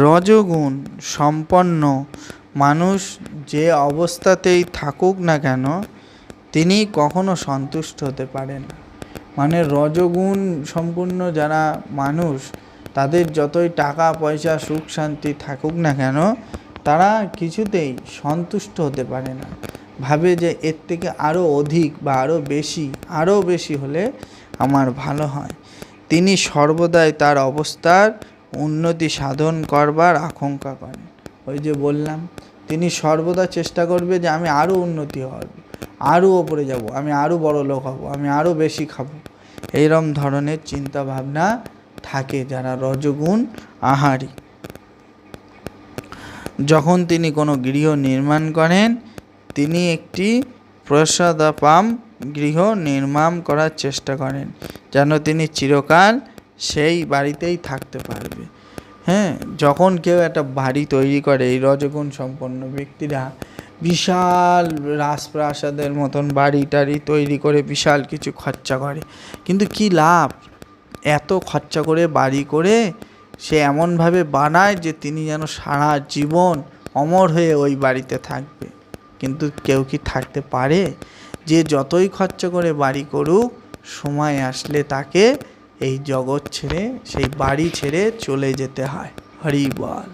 রজোগুণ সম্পন্ন মানুষ যে অবস্থাতেই থাকুক না কেন তিনি কখনো সন্তুষ্ট হতে পারেন না। মানে রজোগুণ সম্পূর্ণ যারা মানুষ তাদের যতই টাকা পয়সা সুখ শান্তি থাকুক না কেন তারা কিছুতেই সন্তুষ্ট হতে পারে না, ভাবে যে এর থেকে আরও অধিক বা আরও বেশি হলে আমার ভালো হয়। তিনি সর্বদাই তার অবস্থার উন্নতি সাধন করবার আকাঙ্ক্ষা করেন। ওই যে বললাম, তিনি সর্বদা চেষ্টা করবে যে আমি আরও উন্নতি হব, আরও ওপরে যাব, আমি আরও বড় লোক হব, আমি আরও বেশি খাবো। এইরকম ধরনের চিন্তা ভাবনা থাকে যারা রজোগুণ আহারী। যখন তিনি কোনো গৃহ নির্মাণ করেন তিনি একটি প্রসাদাপাম গৃহ নির্মাণ করার চেষ্টা করেন যেন তিনি চিরকাল সেই বাড়িতেই থাকতে পারবে। যখন কেউ একটা বাড়ি তৈরি করে এই রজোগুণ সম্পন্ন ব্যক্তিরা বিশাল রাজপ্রাসাদের মতন বাড়ি টাড়ি তৈরি করে বিশাল কিছু খরচা করে, কিন্তু কি লাভ? এত খরচা করে বাড়ি করে সে এমনভাবে বানায় যে তিনি যেন সারা জীবন অমর হয়ে ওই বাড়িতে থাকবে, কিন্তু কেউ কি থাকতে পারে? যে যতই খরচা করে বাড়ি করুক সময় আসলে তাকে এই জগৎ ছেড়ে সেই বাড়ি ছেড়ে চলে যেতে হয়। হরি বল।